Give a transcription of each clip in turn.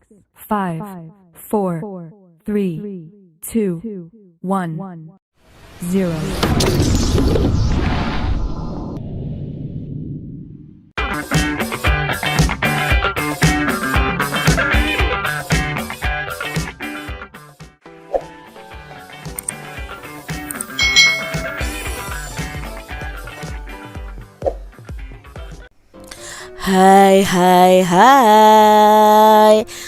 5, 4, 3, 2, 1, 0. Hai,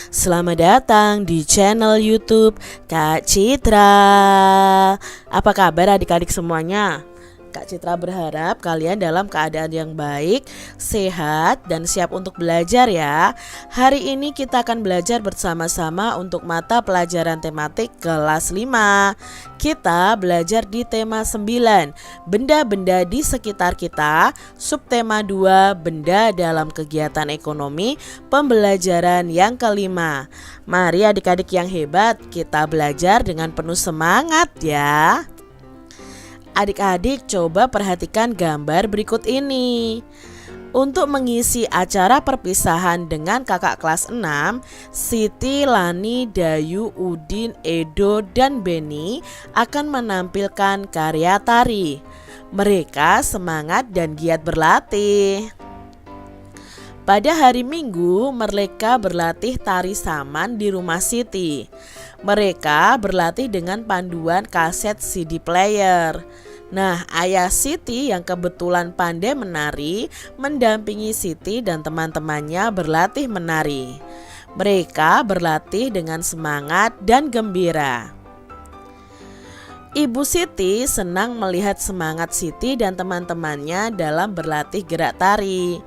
selamat datang di channel YouTube Kak Citra. Apa kabar adik-adik semuanya? Kak Citra berharap kalian dalam keadaan yang baik, sehat, dan siap untuk belajar ya. Hari ini kita akan belajar bersama-sama untuk mata pelajaran tematik kelas 5. Kita belajar di tema 9, benda-benda di sekitar kita, subtema 2, benda dalam kegiatan ekonomi, pembelajaran yang kelima. Mari adik-adik yang hebat, kita belajar dengan penuh semangat ya. Adik-adik coba perhatikan gambar berikut ini. Untuk mengisi acara perpisahan dengan kakak kelas 6, Siti, Lani, Dayu, Udin, Edo, dan Beni akan menampilkan karya tari. Mereka semangat dan giat berlatih. Pada hari Minggu, mereka berlatih tari saman di rumah Siti. Mereka berlatih dengan panduan kaset CD player. Nah, ayah Siti yang kebetulan pandai menari mendampingi Siti dan teman-temannya berlatih menari. Mereka berlatih dengan semangat dan gembira. Ibu Siti senang melihat semangat Siti dan teman-temannya dalam berlatih gerak tari.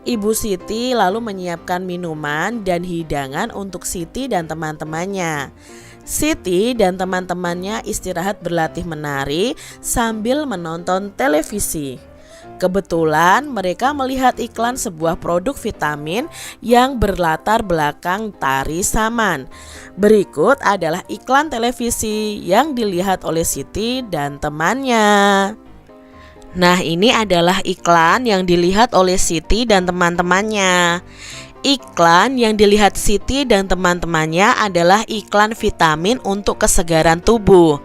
Ibu Siti lalu menyiapkan minuman dan hidangan untuk Siti dan teman-temannya. Siti dan teman-temannya istirahat berlatih menari sambil menonton televisi. Kebetulan mereka melihat iklan sebuah produk vitamin yang berlatar belakang tari saman. Berikut adalah iklan televisi yang dilihat oleh Siti dan temannya. Nah, ini adalah iklan yang dilihat oleh Siti dan teman-temannya. Iklan yang dilihat Siti dan teman-temannya adalah iklan vitamin untuk kesegaran tubuh.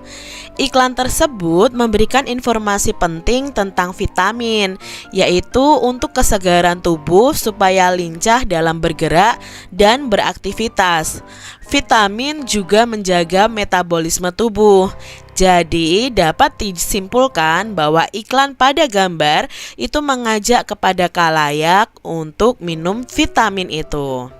Iklan tersebut memberikan informasi penting tentang vitamin, yaitu untuk kesegaran tubuh supaya lincah dalam bergerak dan beraktivitas. Vitamin juga menjaga metabolisme tubuh. Jadi dapat disimpulkan bahwa iklan pada gambar itu mengajak kepada khalayak untuk minum vitamin itu.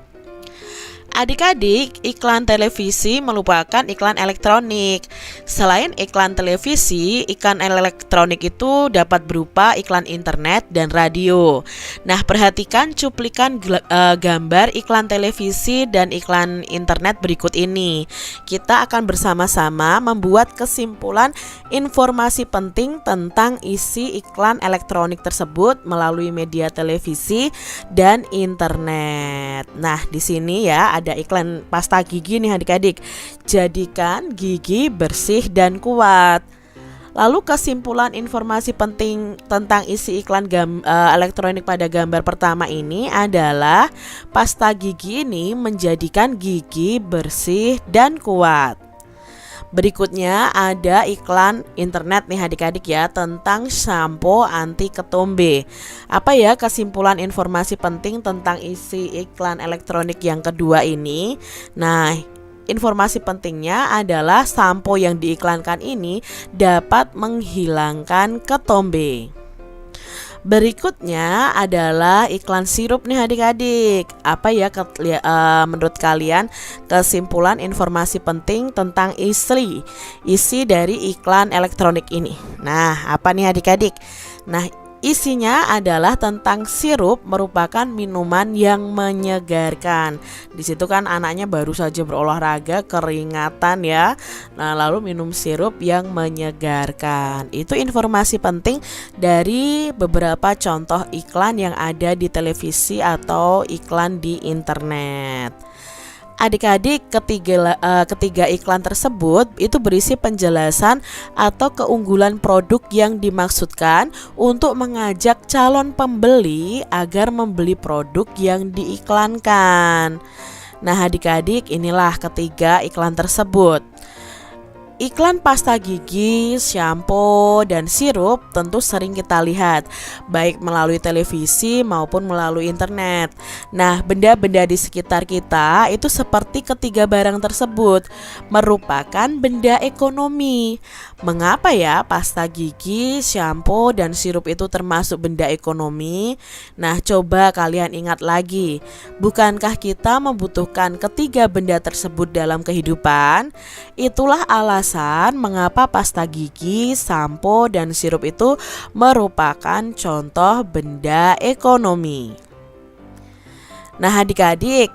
Adik-adik, iklan televisi merupakan iklan elektronik. Selain iklan televisi, iklan elektronik itu dapat berupa iklan internet dan radio. Nah, perhatikan cuplikan gambar iklan televisi dan iklan internet berikut ini. Kita akan bersama-sama membuat kesimpulan informasi penting tentang isi iklan elektronik tersebut melalui media televisi dan internet. Nah, di sini ya ada iklan pasta gigi nih adik-adik. Jadikan gigi bersih dan kuat. Lalu kesimpulan informasi penting tentang isi iklan elektronik pada gambar pertama ini adalah pasta gigi ini menjadikan gigi bersih dan kuat. Berikutnya ada iklan internet nih adik-adik ya, tentang sampo anti ketombe. Apa ya kesimpulan informasi penting tentang isi iklan elektronik yang kedua ini? Nah, informasi pentingnya adalah sampo yang diiklankan ini dapat menghilangkan ketombe. Berikutnya adalah iklan sirup nih adik-adik. Apa ya menurut kalian kesimpulan informasi penting tentang isi dari iklan elektronik ini? Nah, apa nih adik-adik? Nah, isinya adalah tentang sirup merupakan minuman yang menyegarkan. Di situ kan anaknya baru saja berolahraga, keringatan ya. Nah, lalu minum sirup yang menyegarkan. Itu informasi penting dari beberapa contoh iklan yang ada di televisi atau iklan di internet. Adik-adik, ketiga iklan tersebut itu berisi penjelasan atau keunggulan produk yang dimaksudkan untuk mengajak calon pembeli agar membeli produk yang diiklankan. Nah adik-adik, inilah ketiga iklan tersebut. Iklan pasta gigi, shampoo, dan sirup tentu sering kita lihat, baik melalui televisi maupun melalui internet. Nah, benda-benda di sekitar kita itu seperti ketiga barang tersebut merupakan benda ekonomi. Mengapa ya pasta gigi, shampoo, dan sirup itu termasuk benda ekonomi? Nah, coba kalian ingat lagi, bukankah kita membutuhkan ketiga benda tersebut dalam kehidupan? Itulah alasan mengapa pasta gigi, sampo, dan sirup itu merupakan contoh benda ekonomi. Nah adik-adik,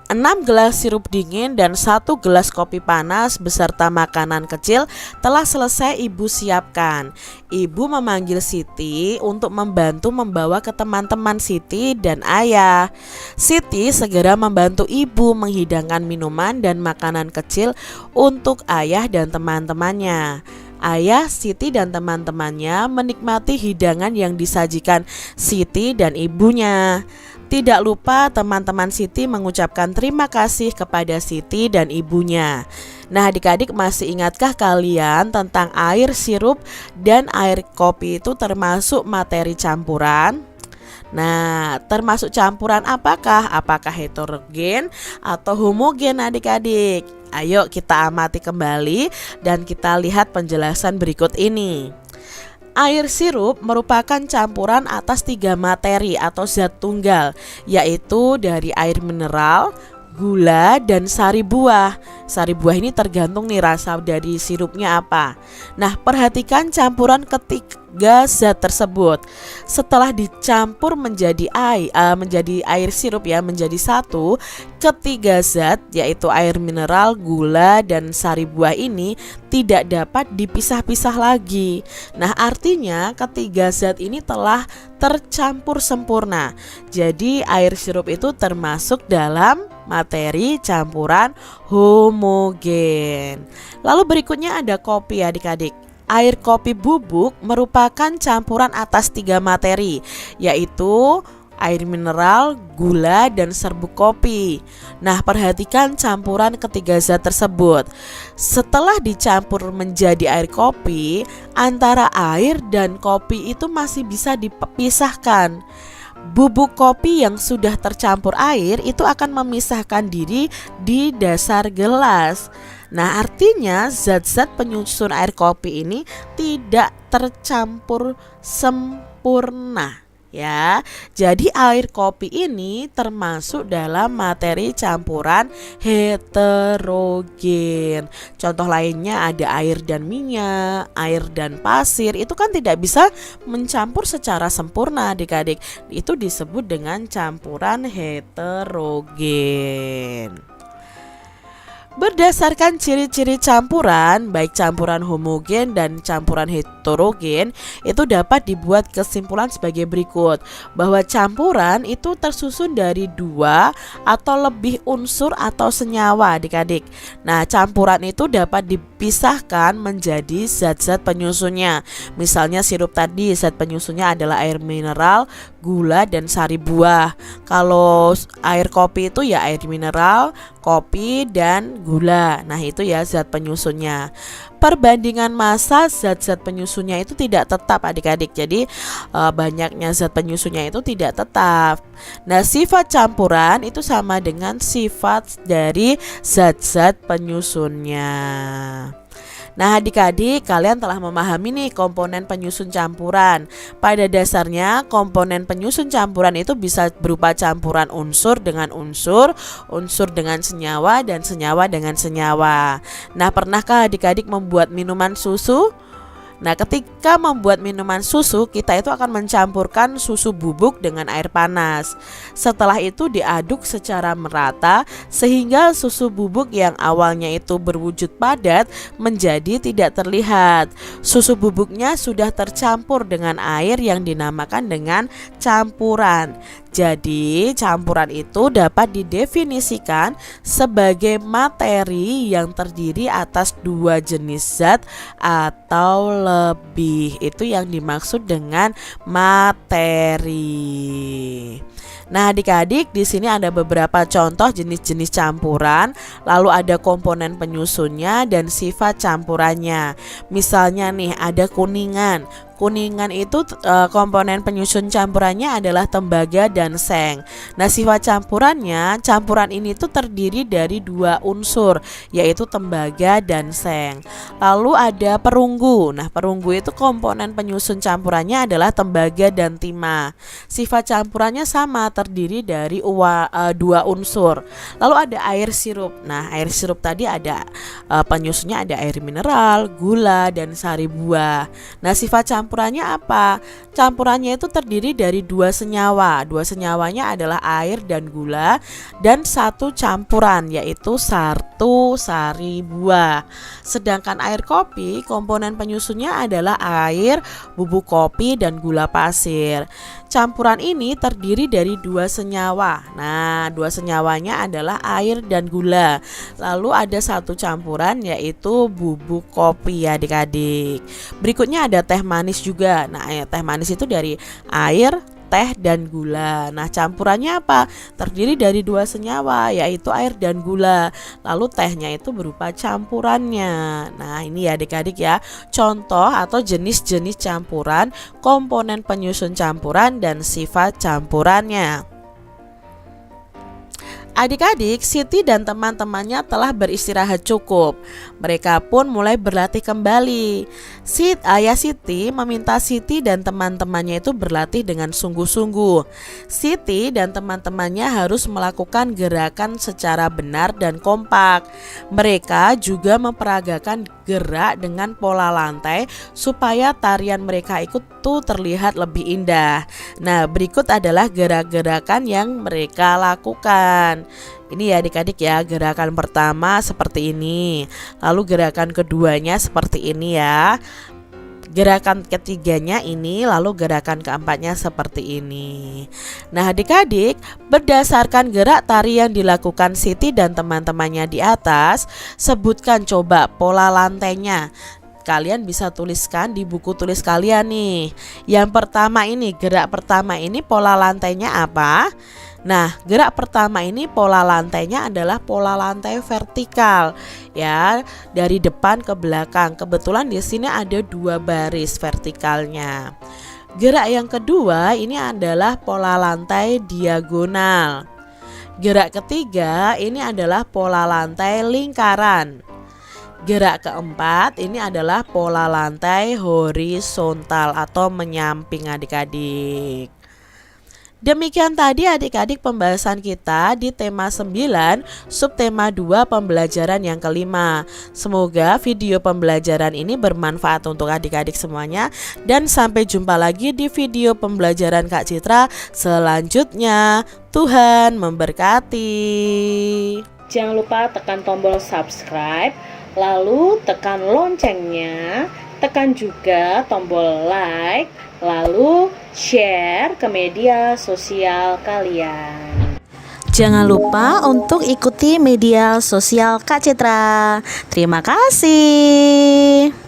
6 gelas sirup dingin dan 1 gelas kopi panas beserta makanan kecil telah selesai ibu siapkan. Ibu memanggil Siti untuk membantu membawa ke teman-teman Siti dan ayah. Siti segera membantu ibu menghidangkan minuman dan makanan kecil untuk ayah dan teman-temannya. Ayah, Siti, dan teman-temannya menikmati hidangan yang disajikan Siti dan ibunya. Tidak lupa teman-teman Siti mengucapkan terima kasih kepada Siti dan ibunya. Nah adik-adik, masih ingatkah kalian tentang air sirup dan air kopi itu termasuk materi campuran? Nah, termasuk campuran apakah? Apakah heterogen atau homogen adik-adik? Ayo kita amati kembali dan kita lihat penjelasan berikut ini. Air sirup merupakan campuran atas 3 materi atau zat tunggal, yaitu dari air mineral, gula, dan sari buah. Sari buah ini tergantung nih rasa dari sirupnya apa. Nah, perhatikan campuran ketiga zat tersebut. Setelah dicampur menjadi air sirup ya, menjadi satu, ketiga zat yaitu air mineral, gula, dan sari buah ini tidak dapat dipisah-pisah lagi. Nah, artinya ketiga zat ini telah tercampur sempurna. Jadi air sirup itu termasuk dalam materi campuran homogen. Lalu berikutnya ada kopi adik-adik. Air kopi bubuk merupakan campuran atas 3 materi, yaitu air mineral, gula, dan serbuk kopi. Nah, perhatikan campuran ketiga zat tersebut. Setelah dicampur menjadi air kopi, antara air dan kopi itu masih bisa dipisahkan. Bubuk kopi yang sudah tercampur air itu akan memisahkan diri di dasar gelas. Nah, artinya zat-zat penyusun air kopi ini tidak tercampur sempurna. Ya, jadi air kopi ini termasuk dalam materi campuran heterogen. Contoh lainnya ada air dan minyak, air dan pasir. Itu kan tidak bisa mencampur secara sempurna adik-adik. Itu disebut dengan campuran heterogen. Berdasarkan ciri-ciri campuran, baik campuran homogen dan campuran heterogen, itu dapat dibuat kesimpulan sebagai berikut, bahwa campuran itu tersusun dari 2 atau lebih unsur atau senyawa adik-adik. Nah, campuran itu dapat dipisahkan menjadi zat-zat penyusunnya. Misalnya sirup tadi, zat penyusunnya adalah air mineral, gula, dan sari buah. Kalau air kopi itu ya air mineral, kopi, dan gula. Nah, itu ya zat penyusunnya. Perbandingan massa zat-zat penyusunnya itu tidak tetap adik-adik. Jadi banyaknya zat penyusunnya itu tidak tetap. Nah, sifat campuran itu sama dengan sifat dari zat-zat penyusunnya. Nah adik-adik, kalian telah memahami nih komponen penyusun campuran. Pada dasarnya komponen penyusun campuran itu bisa berupa campuran unsur dengan unsur, unsur dengan senyawa, dan senyawa dengan senyawa. Nah, pernahkah adik-adik membuat minuman susu? Nah, ketika membuat minuman susu, kita itu akan mencampurkan susu bubuk dengan air panas. Setelah itu diaduk secara merata sehingga susu bubuk yang awalnya itu berwujud padat menjadi tidak terlihat. Susu bubuknya sudah tercampur dengan air yang dinamakan dengan campuran. Jadi, campuran itu dapat didefinisikan sebagai materi yang terdiri atas 2 jenis zat atau lebih. Itu yang dimaksud dengan materi. Nah, adik-adik, di sini ada beberapa contoh jenis-jenis campuran, lalu ada komponen penyusunnya dan sifat campurannya. Misalnya nih, ada kuningan. Kuningan itu komponen penyusun campurannya adalah tembaga dan seng. Nah, sifat campurannya, campuran ini tuh terdiri dari dua unsur, yaitu tembaga dan seng. Lalu ada perunggu. Nah, perunggu itu komponen penyusun campurannya adalah tembaga dan timah. Sifat campurannya sama, terdiri dari dua unsur. Lalu ada air sirup. Nah, air sirup tadi ada penyusunnya ada air mineral, gula, dan sari buah. Nah, sifat campurannya apa? Campurannya itu terdiri dari dua senyawa. Dua senyawanya adalah air dan gula, dan satu campuran yaitu satu sari buah. Sedangkan air kopi, komponen penyusunnya adalah air, bubuk kopi, dan gula pasir. Campuran ini terdiri dari dua senyawa. Nah, dua senyawanya adalah air dan gula. Lalu ada satu campuran yaitu bubuk kopi ya adik-adik. Berikutnya ada teh manis juga. Nah, teh manis itu dari air, teh, dan gula. Nah, campurannya apa? Terdiri dari dua senyawa yaitu air dan gula. Lalu tehnya itu berupa campurannya. Nah, ini ya adik-adik ya, contoh atau jenis-jenis campuran, komponen penyusun campuran, dan sifat campurannya. Adik-adik, Siti dan teman-temannya telah beristirahat cukup. Mereka pun mulai berlatih kembali. Ayah Siti meminta Siti dan teman-temannya itu berlatih dengan sungguh-sungguh. Siti dan teman-temannya harus melakukan gerakan secara benar dan kompak. Mereka juga memperagakan gerak dengan pola lantai supaya tarian mereka itu terlihat lebih indah. Nah, berikut adalah gerak-gerakan yang mereka lakukan. Ini ya adik-adik ya, gerakan pertama seperti ini, lalu gerakan keduanya seperti ini ya, gerakan ketiganya ini, lalu gerakan keempatnya seperti ini. Nah adik-adik, berdasarkan gerak tari yang dilakukan Siti dan teman-temannya di atas, sebutkan coba pola lantainya. Kalian bisa tuliskan di buku tulis kalian nih. Yang pertama ini, gerak pertama ini pola lantainya apa? Nah, gerak pertama ini pola lantainya adalah pola lantai vertikal ya, dari depan ke belakang. Kebetulan di sini ada dua baris vertikalnya. Gerak yang kedua ini adalah pola lantai diagonal. Gerak ketiga ini adalah pola lantai lingkaran. Gerak keempat ini adalah pola lantai horizontal atau menyamping adik-adik. Demikian tadi adik-adik pembahasan kita di tema 9 subtema 2 pembelajaran yang kelima. Semoga video pembelajaran ini bermanfaat untuk adik-adik semuanya, dan sampai jumpa lagi di video pembelajaran Kak Citra selanjutnya. Tuhan memberkati. Jangan lupa tekan tombol subscribe, lalu tekan loncengnya, tekan juga tombol like, lalu share ke media sosial kalian. Jangan lupa untuk ikuti media sosial Kak Citra. Terima kasih.